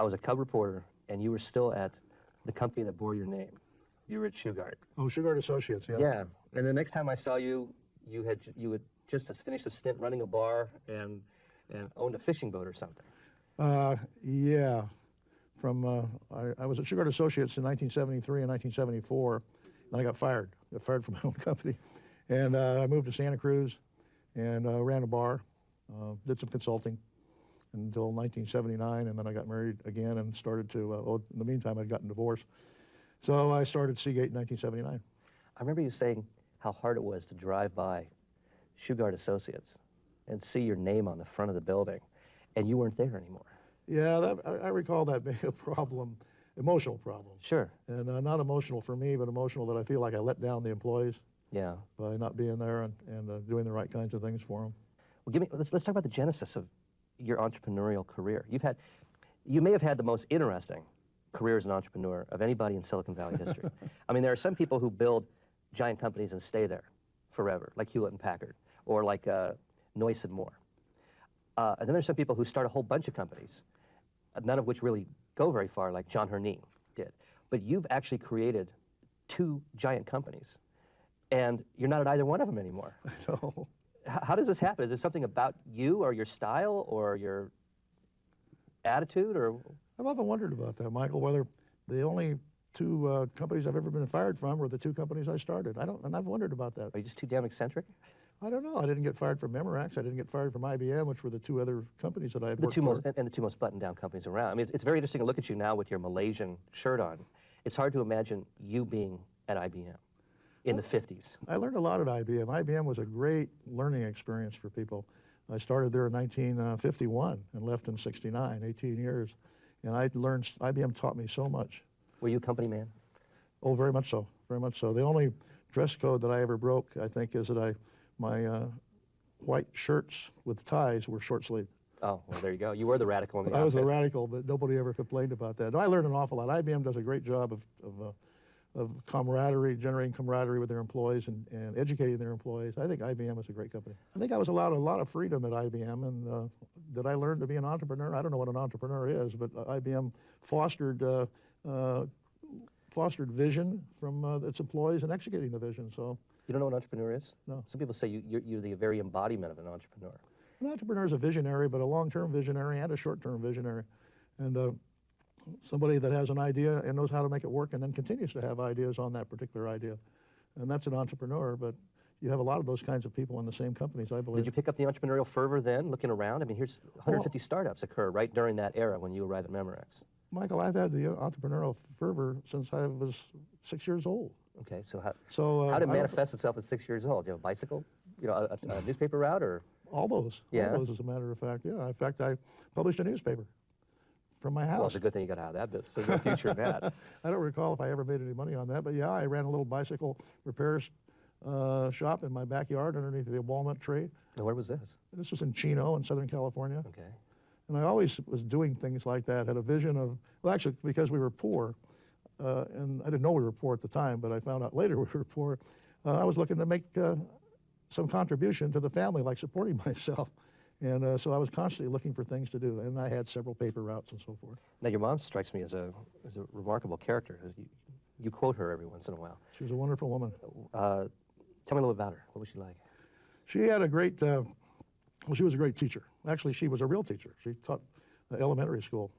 I was a cub reporter, and you were still at the company that bore your name. You were at Shugart. Oh, Shugart Associates, yes. Yeah, and the next time I saw you, you had just finished a stint running a bar and owned a fishing boat or something. Yeah. I was at Shugart Associates in 1973 and 1974. Then I got fired. From my own company. And I moved to Santa Cruz and ran a bar, did some consulting until 1979, and then I got married again and started to, in the meantime, I'd gotten divorced. So I started Seagate in 1979. I remember you saying how hard it was to drive by Shugart Associates and see your name on the front of the building, and you weren't there anymore. Yeah, I recall that being a problem, emotional problem. Sure. And not emotional for me, but emotional that I feel like I let down the employees. Yeah. By not being there and doing the right kinds of things for them. Well, let's talk about the genesis of your entrepreneurial career. You may have had the most interesting career as an entrepreneur of anybody in Silicon Valley history. I mean, there are some people who build giant companies and stay there forever, like Hewlett and Packard, or like Noyce and Moore. And then there's some people who start a whole bunch of companies, none of which really go very far, like John Herneen did. But you've actually created 2 giant companies, and you're not at either one of them anymore. No. How does this happen? Is there something about you or your style or your attitude? Or I've often wondered about that, Michael, whether the only 2 companies I've ever been fired from were the 2 companies I started. And I've wondered about that. Are you just too damn eccentric? I don't know. I didn't get fired from Memorex. I didn't get fired from IBM, which were the 2 other companies that I had worked for. And the 2 most buttoned-down companies around. I mean, it's very interesting to look at you now with your Malaysian shirt on. It's hard to imagine you being at IBM in the 50s. I learned a lot at IBM. IBM was a great learning experience for people. I started there in 1951 and left in 69, 18 years. And IBM taught me so much. Were you a company man? Oh, very much so, very much so. The only dress code that I ever broke, I think, is that my white shirts with ties were short sleeved. Oh, well, there you go. You were the radical in the outfit. I was the radical, but nobody ever complained about that. No, I learned an awful lot. IBM does a great job of camaraderie, generating camaraderie with their employees and educating their employees. I think IBM is a great company. I think I was allowed a lot of freedom at IBM, and did I learn to be an entrepreneur? I don't know what an entrepreneur is, but IBM fostered vision from its employees and executing the vision. So. You don't know what an entrepreneur is? No. Some people say you're the very embodiment of an entrepreneur. An entrepreneur is a visionary, but a long-term visionary and a short-term visionary. And somebody that has an idea and knows how to make it work and then continues to have ideas on that particular idea. And that's an entrepreneur, but you have a lot of those kinds of people in the same companies, I believe. Did you pick up the entrepreneurial fervor then, looking around? I mean, here's 150 startups occur right during that era when you arrived at Memorex. Michael, I've had the entrepreneurial fervor since I was 6 years old. Okay, so how did it manifest itself at 6 years old? You have a bicycle, a newspaper route, or? All those, as a matter of fact, yeah. In fact, I published a newspaper from my house. Well, it's a good thing you got out of that business. There's no future in that. I don't recall if I ever made any money on that, but yeah, I ran a little bicycle repair shop in my backyard underneath the walnut tree. And where was this? This was in Chino in Southern California. Okay. And I always was doing things like that, had a vision of, well, actually, because we were poor, and I didn't know we were poor at the time, but I found out later we were poor, I was looking to make some contribution to the family, like supporting myself. And so I was constantly looking for things to do, and I had several paper routes and so forth. Now, your mom strikes me as a remarkable character. You quote her every once in a while. She was a wonderful woman. Tell me a little about her. What was she like? She had a great, well, she was a great teacher. Actually, she was a real teacher. She taught elementary school.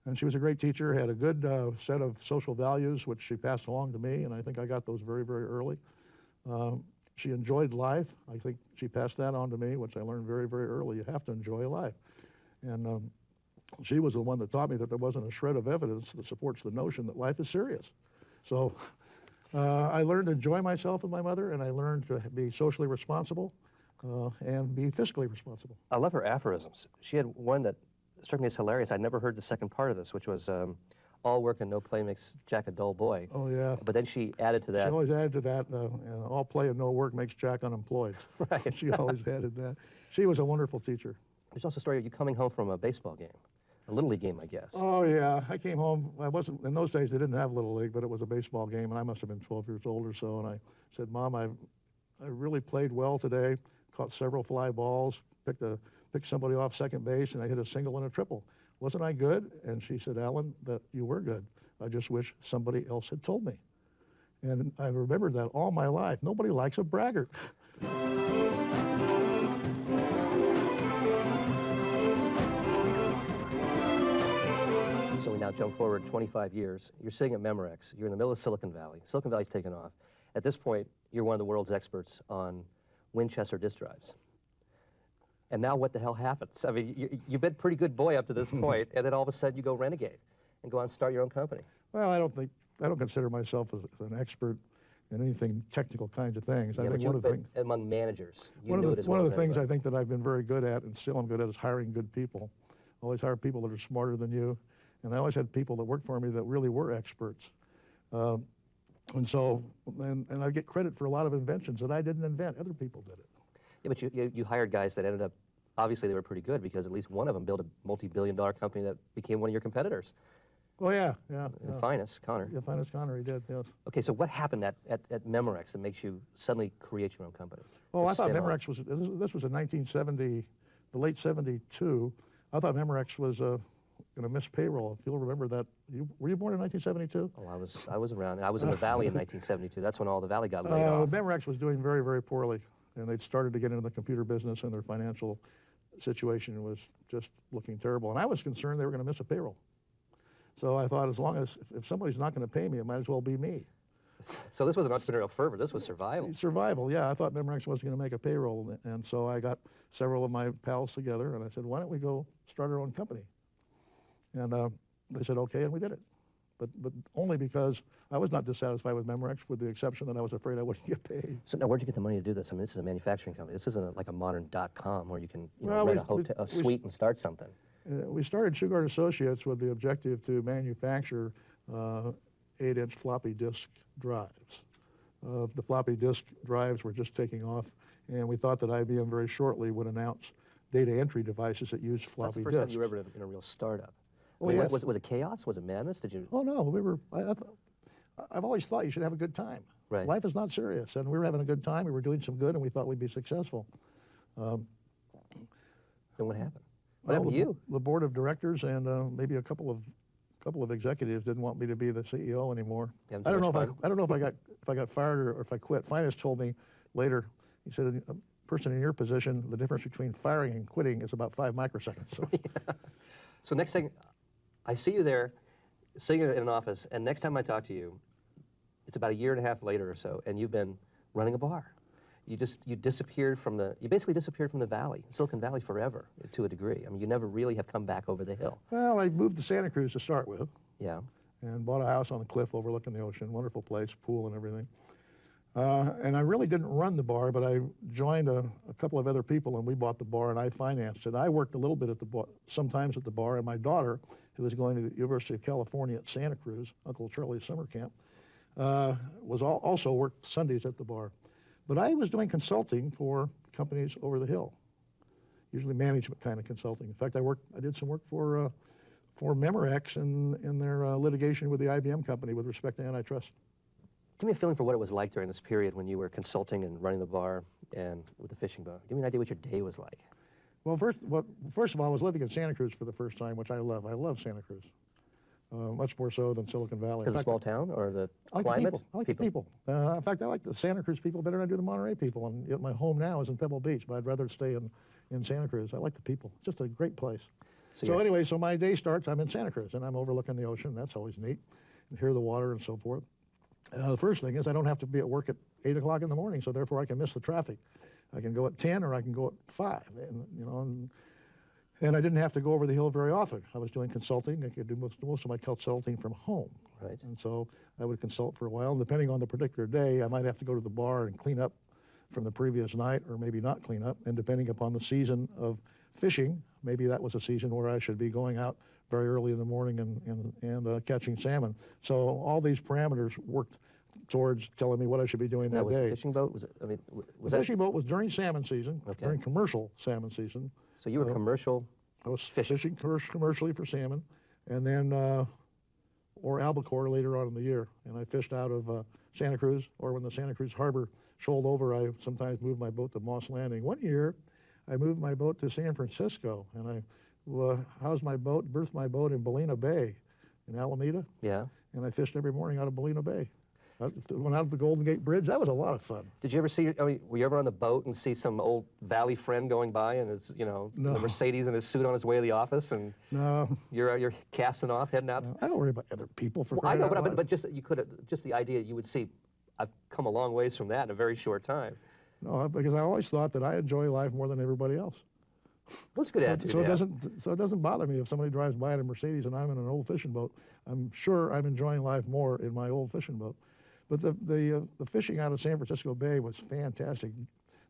And she was a great teacher, had a good set of social values, which she passed along to me, and I think I got those very, very early. She enjoyed life. I think she passed that on to me, which I learned very, very early. You have to enjoy life. And she was the one that taught me that there wasn't a shred of evidence that supports the notion that life is serious. So I learned to enjoy myself with my mother, and I learned to be socially responsible and be fiscally responsible. I love her aphorisms. She had one that struck me as hilarious. I'd never heard the second part of this, which was, all work and no play makes Jack a dull boy. Oh, yeah. But then she added to that. She always added to that, all play and no work makes Jack unemployed. Right. She always added that. She was a wonderful teacher. There's also a story of you coming home from a baseball game, a Little League game, I guess. Oh, yeah. I came home. I wasn't, in those days, they didn't have Little League, but it was a baseball game, and I must have been 12 years old or so. And I said, Mom, I really played well today, caught several fly balls, picked somebody off second base, and I hit a single and a triple. wasn't I good? And she said, Alan, that you were good. I just wish somebody else had told me. And I remembered that all my life. Nobody likes a braggart. So we now jump forward 25 years. You're sitting at Memorex. You're in the middle of Silicon Valley. Silicon Valley's taken off. At this point, you're one of the world's experts on Winchester disk drives. And now what the hell happens? I mean, you've been a pretty good boy up to this point, and then all of a sudden you go renegade and go out and start your own company. Well, I don't consider myself as an expert in anything technical kinds of things. Yeah, I think but one of the things, among managers, you one knew of it the, as one well of as the things I anybody. think that I've been very good at, and still I'm good at, is hiring good people. Always hire people that are smarter than you, and I always had people that worked for me that really were experts. And so, and I get credit for a lot of inventions that I didn't invent. Other people did it. Yeah, but you hired guys that ended up, obviously they were pretty good because at least one of them built a multi-billion-dollar company that became one of your competitors. Oh yeah. In Finance, Connor. Yeah, Finance Connor, he did, yes. Okay, so what happened at Memorex that makes you suddenly create your own company? Oh, Or I thought spin off? Memorex was, this was in 1970, the late 72. I thought Memorex was going to miss payroll. If you'll remember that. Were you born in 1972? Oh, I was around. I was in the Valley in 1972. That's when all the Valley got laid off. Memorex was doing very, very poorly, and they'd started to get into the computer business, and their financial situation was just looking terrible. And I was concerned they were going to miss a payroll. So I thought, as long as, if somebody's not going to pay me, it might as well be me. So this wasn't entrepreneurial fervor. This was survival. Survival, yeah. I thought Memorex wasn't going to make a payroll, and so I got several of my pals together, and I said, why don't we go start our own company? And they said, okay, and we did it. But only because I was not dissatisfied with Memorex, with the exception that I was afraid I wouldn't get paid. So now, where'd you get the money to do this? I mean, this is a manufacturing company. This isn't like a modern .com where you can Well, rent a suite and start something. We started Shugart Associates with the objective to manufacture 8-inch floppy disk drives. The floppy disk drives were just taking off, and we thought that IBM very shortly would announce data entry devices that used That's floppy the first disks. time you were ever in a real startup. Oh, I mean, yes. Was it chaos? Was it madness? Did you? Oh no, I've always thought you should have a good time. Right. Life is not serious, and we were having a good time. We were doing some good, and we thought we'd be successful. Then what happened? What Well, happened to you? The board of directors and maybe a couple of executives didn't want me to be the CEO anymore. You having I too don't know much if fun? I don't know if I got fired or if I quit. Finance told me later. He said, a person in your position, the difference between firing and quitting is about 5 microseconds. So. So next thing, I see you there, sitting in an office, and next time I talk to you, it's about a year and a half later or so, and you've been running a bar. You disappeared from you basically disappeared from the Valley, Silicon Valley forever, to a degree. I mean, you never really have come back over the hill. Well, I moved to Santa Cruz to start with, Yeah. and bought a house on the cliff overlooking the ocean. Wonderful place, pool and everything. And I really didn't run the bar, but I joined a couple of other people, and we bought the bar, and I financed it. I worked a little bit at the bar, sometimes at the bar, and my daughter, who was going to the University of California at Santa Cruz, Uncle Charlie's summer camp, also worked Sundays at the bar. But I was doing consulting for companies over the hill, usually management kind of consulting. In fact, I did some work for Memorex in their litigation with the IBM company with respect to antitrust. Give me a feeling for what it was like during this period when you were consulting and running the bar and with the fishing boat. Give me an idea what your day was like. Well, first of all, I was living in Santa Cruz for the first time, which I love. I love Santa Cruz, much more so than Silicon Valley. Because it's a small town or the I like climate? the people. I like the people. In fact, I like the Santa Cruz people better than I do the Monterey people. And yet my home now is in Pebble Beach, but I'd rather stay in Santa Cruz. I like the people. It's just a great place. So anyway, so my day starts, I'm in Santa Cruz, and I'm overlooking the ocean. That's always neat. And hear the water and so forth. The first thing is I don't have to be at work at 8 o'clock in the morning, so therefore I can miss the traffic. I can go at 10 or I can go at 5, and I didn't have to go over the hill very often. I was doing consulting. I could do most of my consulting from home. Right. And so I would consult for a while. And depending on the particular day, I might have to go to the bar and clean up from the previous night or maybe not clean up. And depending upon the season of fishing, maybe that was a season where I should be going out very early in the morning and catching salmon. So all these parameters worked towards telling me what I should be doing that was day. the fishing boat? Was it? I mean, was The that? fishing boat was during salmon season, Okay. during commercial salmon season. So you were commercial. I was fishing commercially for salmon, and then or albacore later on in the year. And I fished out of Santa Cruz, or when the Santa Cruz Harbor shoaled over, I sometimes moved my boat to Moss Landing. One year, I moved my boat to San Francisco, and I housed my boat, berthed my boat in Ballina Bay in Alameda, Yeah. and I fished every morning out of Ballina Bay. I went out to the Golden Gate Bridge. That was a lot of fun. Did you ever see, I mean, were you ever on the boat and see some old Valley friend going by and his, you know, No. the Mercedes in his suit on his way to the office, and No, you're casting off, heading out? I don't worry about other people for Well, I crying know, out loud. but just you could just the idea you would see, I've come a long ways from that in a very short time. No, because I always thought that I enjoy life more than everybody else. Well, it's a good attitude. So it yeah. doesn't bother me if somebody drives by in a Mercedes and I'm in an old fishing boat. I'm sure I'm enjoying life more in my old fishing boat. But the fishing out of San Francisco Bay was fantastic.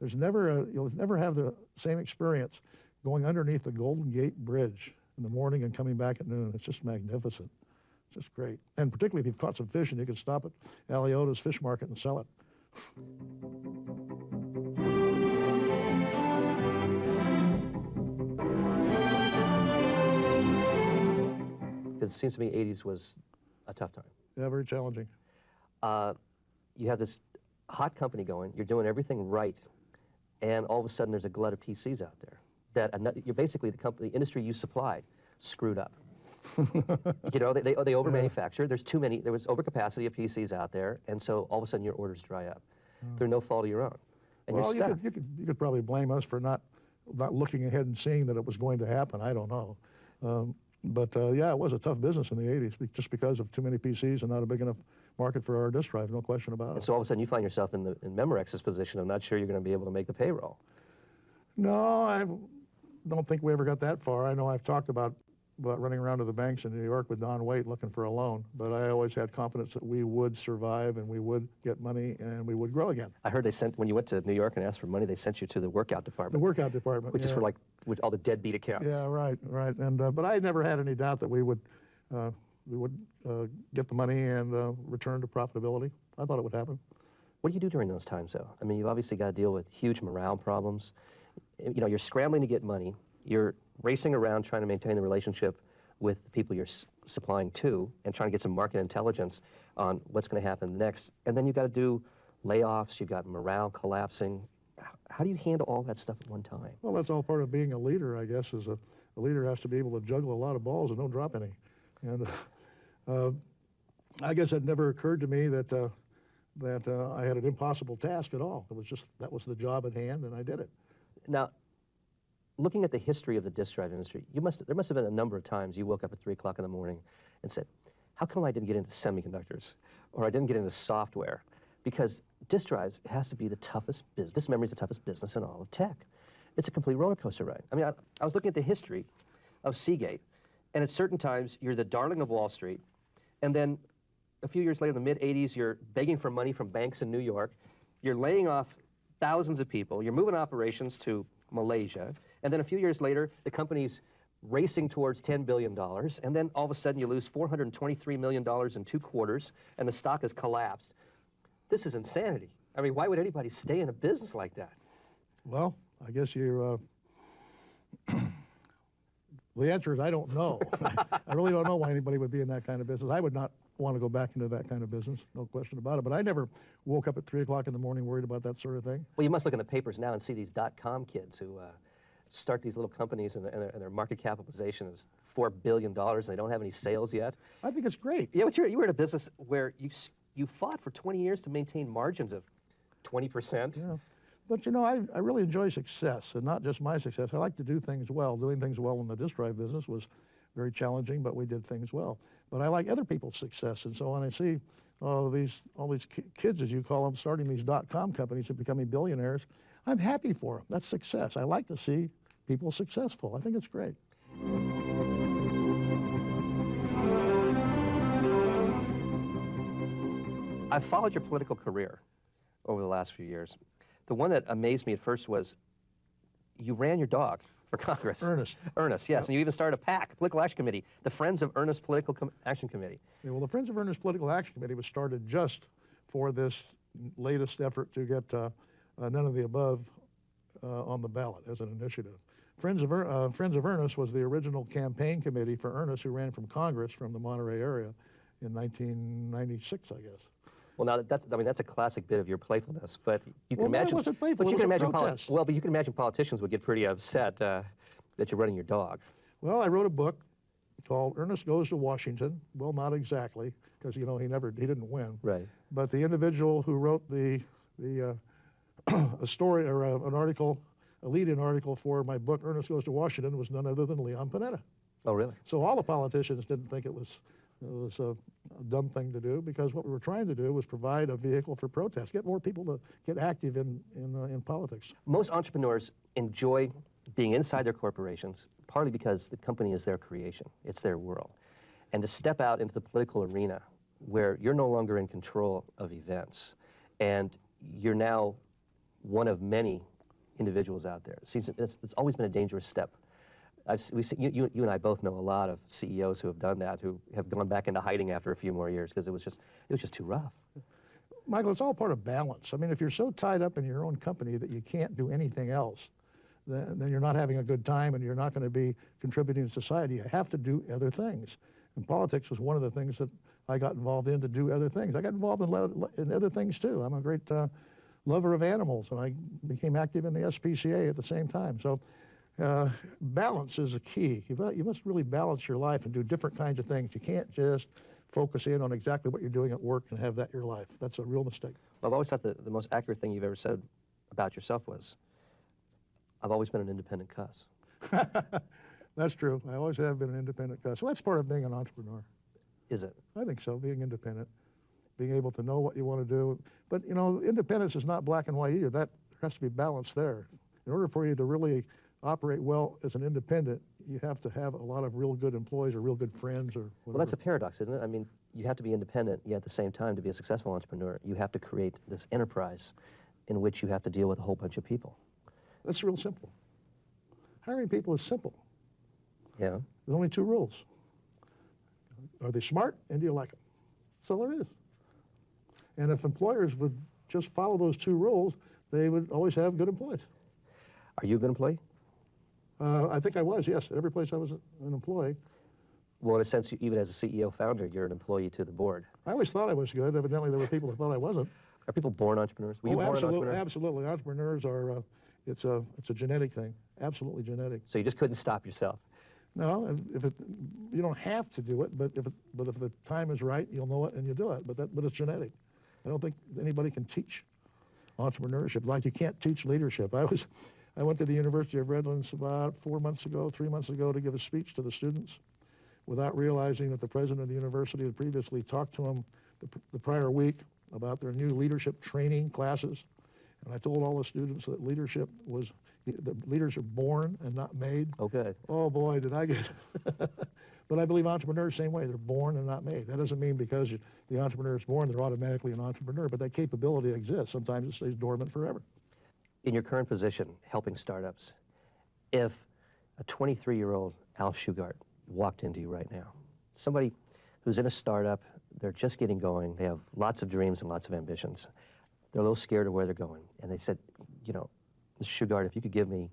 You'll never have the same experience going underneath the Golden Gate Bridge in the morning and coming back at noon. It's just magnificent. It's just great. And particularly if you've caught some fish and you can stop at Aliota's Fish Market and sell it. Because it seems to me 80s was a tough time. Yeah, very challenging. You have this hot company going, you're doing everything right, and all of a sudden there's a glut of PCs out there that you're basically the industry you supplied screwed up. You know, they over manufacture. There was overcapacity of PCs out there, and so all of a sudden your orders dry up through no fault of your own, and Well, you're stuck. you could probably blame us for not looking ahead and seeing that it was going to happen. I don't know. But yeah, it was a tough business in the 80s just because of too many PCs and not a big enough market for our disk drives, no question about And it. so all of a sudden you find yourself in Memorex's position of not sure you're going to be able to make the payroll. No, I don't think we ever got that far. I know I've talked about running around to the banks in New York with Don Waite looking for a loan, but I always had confidence that we would survive and we would get money and we would grow again. I heard when you went to New York and asked for money, they sent you to the workout The department, workout department. which is yeah. for like with all the deadbeat accounts. Yeah, right. And but I never had any doubt that we would get the money and return to profitability. I thought it would happen. What do you do during those times, though? I mean, you've obviously got to deal with huge morale problems. You know, you're scrambling to get money. You're racing around trying to maintain the relationship with the people you're supplying to and trying to get some market intelligence on what's going to happen next. And then you've got to do layoffs. You've got morale collapsing. How do you handle all that stuff at one time? Well, that's all part of being a leader, I guess. A leader has to be able to juggle a lot of balls and don't drop any. And I guess it never occurred to me that I had an impossible task at all. It was just that was the job at hand, and I did it. Now, looking at the history of the disk drive industry, there must have been a number of times you woke up at 3 o'clock in the morning and said, how come I didn't get into semiconductors or I didn't get into software? Because disk drives has to be the toughest business. Disk memory is the toughest business in all of tech. It's a complete roller coaster ride. I mean, I was looking at the history of Seagate, and at certain times you're the darling of Wall Street, and then a few years later, in the mid-'80s, you're begging for money from banks in New York. You're laying off thousands of people. You're moving operations to Malaysia. And then a few years later, the company's racing towards $10 billion. And then all of a sudden, you lose $423 million in 2 quarters, and the stock has collapsed. This is insanity. I mean, why would anybody stay in a business like that? Well, I guess you. The answer is I don't know. I really don't know why anybody would be in that kind of business. I would not want to go back into that kind of business, no question about it. But I never woke up at 3 o'clock in the morning worried about that sort of thing. Well, you must look in the papers now and see these .com kids who start these little companies and their market capitalization is $4 billion and they don't have any sales yet. I think it's great. Yeah, but you were in a business where you fought for 20 years to maintain margins of 20%. Yeah. But you know, I really enjoy success, and not just my success. I like to do things well. Doing things well in the disk drive business was very challenging, but we did things well. But I like other people's success, and so when I see all these kids, as you call them, starting these .com companies and becoming billionaires, I'm happy for them. That's success. I like to see people successful. I think it's great. I've followed your political career over the last few years. The one that amazed me at first was you ran your dog for Congress. Ernest. Ernest, yes. Yep. And you even started a PAC, Political Action Committee, the Friends of Ernest Political Action Committee. Yeah, well, the Friends of Ernest Political Action Committee was started just for this latest effort to get none of the above on the ballot as an initiative. Friends of Ernest was the original campaign committee for Ernest, who ran from Congress from the Monterey area in 1996, I guess. Well, now that's a classic bit of your playfulness, but you can imagine. It wasn't playful. But it you was can a imagine protest. but you can imagine politicians would get pretty upset that you're running your dog. Well, I wrote a book called Ernest Goes to Washington. Well, not exactly, because he didn't win. Right. But the individual who wrote a story or an article, a lead-in article for my book Ernest Goes to Washington was none other than Leon Panetta. Oh, really? So all the politicians didn't think it was a dumb thing to do, because what we were trying to do was provide a vehicle for protest, get more people to get active in politics. Most entrepreneurs enjoy being inside their corporations, partly because the company is their creation, it's their world. And to step out into the political arena where you're no longer in control of events, and you're now one of many individuals out there. It's always been a dangerous step. You and I both know a lot of CEOs who have done that, who have gone back into hiding after a few more years because it was just too rough. Michael, it's all part of balance. I mean, if you're so tied up in your own company that you can't do anything else, then you're not having a good time and you're not going to be contributing to society. You have to do other things. And politics was one of the things that I got involved in, to do other things. I got involved in other things too. I'm a great lover of animals, and I became active in the SPCA at the same time. So balance is the key. You must really balance your life and do different kinds of things. You can't just focus in on exactly what you're doing at work and have that your life. That's a real mistake. Well, I've always thought the most accurate thing you've ever said about yourself was, I've always been an independent cuss. That's true. I always have been an independent cuss. Well, that's part of being an entrepreneur. Is it? I think so, being independent, being able to know what you want to do. But, you know, independence is not black and white either. There has to be balance there. In order for you to really operate well as an independent, you have to have a lot of real good employees or real good friends or whatever. Well, that's a paradox, isn't it? I mean, you have to be independent, yet at the same time, to be a successful entrepreneur, you have to create this enterprise in which you have to deal with a whole bunch of people. That's real simple. Hiring people is simple. Yeah. There's only two rules. Are they smart, and do you like them? That's all there is. And if employers would just follow those two rules, they would always have good employees. Are you a good employee? I think I was, yes. At every place I was an employee. Well, in a sense, even as a CEO founder, you're an employee to the board. I always thought I was good. Evidently, there were people who thought I wasn't. Are people born entrepreneurs? Were you born an entrepreneur? Absolutely. Entrepreneurs are, it's a genetic thing. Absolutely genetic. So you just couldn't stop yourself? No, you don't have to do it, but if the time is right, you'll know it and you do it. But it's genetic. I don't think anybody can teach entrepreneurship like you can't teach leadership. I went to the University of Redlands about 3 months ago to give a speech to the students, without realizing that the president of the university had previously talked to them the prior week about their new leadership training classes. And I told all the students that leadership was, the leaders are born and not made. Oh, good. Oh boy, did I get But I believe entrepreneurs the same way. They're born and not made. That doesn't mean because the entrepreneur is born, they're automatically an entrepreneur, but that capability exists. Sometimes it stays dormant forever. In your current position, helping startups, if a 23-year-old Al Shugart walked into you right now, somebody who's in a startup, they're just getting going, they have lots of dreams and lots of ambitions, they're a little scared of where they're going, and they said, you know, Mr. Shugart, if you could give me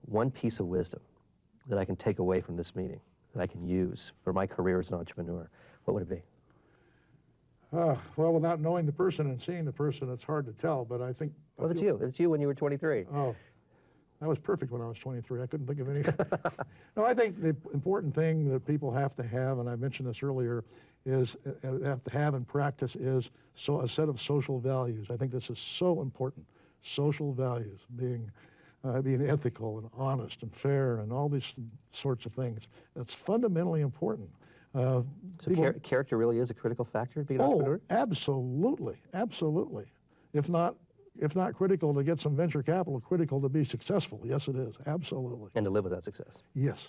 one piece of wisdom that I can take away from this meeting, that I can use for my career as an entrepreneur, what would it be? Well, without knowing the person and seeing the person, it's hard to tell, but I think... Well, it's you. It's you when you were 23. Oh, I was perfect when I was 23. I couldn't think of anything. No, I think the important thing that people have to have, and I mentioned this earlier, is have to have and practice is a set of social values. I think this is so important. Social values, being ethical and honest and fair and all these sorts of things. That's fundamentally important. So character really is a critical factor in being an entrepreneur? Absolutely, absolutely. If not critical to get some venture capital, critical to be successful. Yes, it is, absolutely. And to live with that success? Yes.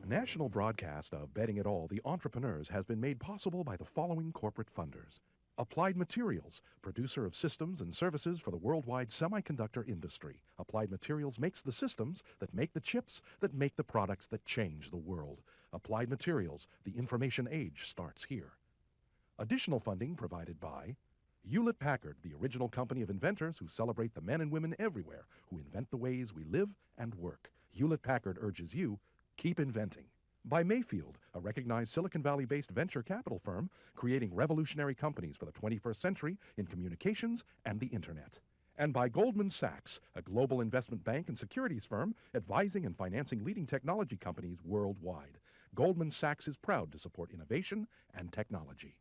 National broadcast of Betting It All, the Entrepreneurs, has been made possible by the following corporate funders. Applied Materials, producer of systems and services for the worldwide semiconductor industry. Applied Materials makes the systems that make the chips that make the products that change the world. Applied Materials, the information age starts here. Additional funding provided by Hewlett-Packard, the original company of inventors who celebrate the men and women everywhere who invent the ways we live and work. Hewlett-Packard urges you, keep inventing. By Mayfield, a recognized Silicon Valley-based venture capital firm creating revolutionary companies for the 21st century in communications and the Internet. And by Goldman Sachs, a global investment bank and securities firm advising and financing leading technology companies worldwide. Goldman Sachs is proud to support innovation and technology.